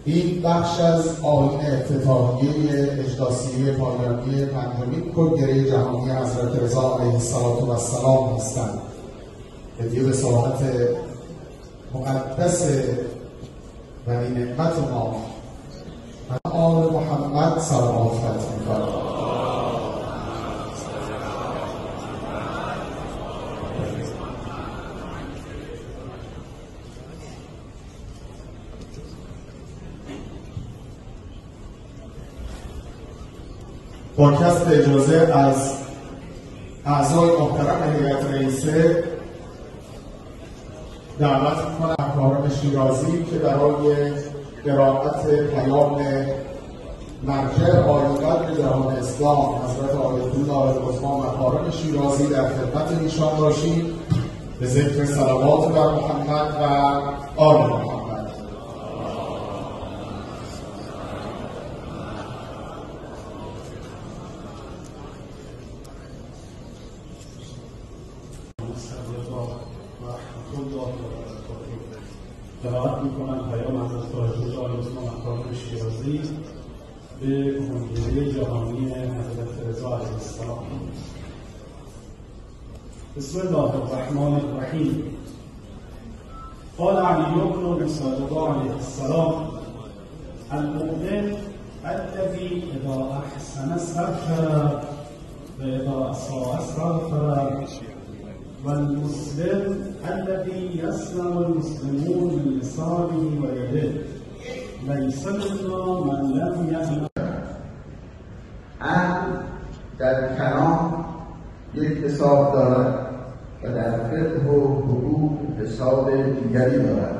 این بخش از آیین افتتاحیه اجلاسیه پایانی پنجمین کنگره جهانی حضرت رضا علیه السلام هستند. هدیه به ساعت مقدس ولی نعمت ما و آل محمد صلوات ختم می‌کنم. با کسب اجازه از اعضای محترم هیئت رئیسه دعوت می‌کنم احباران شیرازی که برای قرائت پیام مرجع عالی‌قدر جهان اسلام حضرت آیت الله عثمان مطهران شیرازی در خدمت ایشان باشید به ذکر صلوات بر محمد و آل محمد. دعوت می‌کنم پیام حضرت آیت الله عثمان مطهران شیرازی به کنگره جهانی حضرت رضا علیه السلام. بسم الله الرحمن الرحیم. قال علی بن صلی الله علیه السلام: المؤمن الذي اذا احسن استغفر و اذا اساء استغفر والمسلم الذي يسلم المسلمون من لسانه ويده ليس منا من لم يعلم. عقل در کلام یک حساب دارد و در فقه و حقوق حساب دیگری دارد.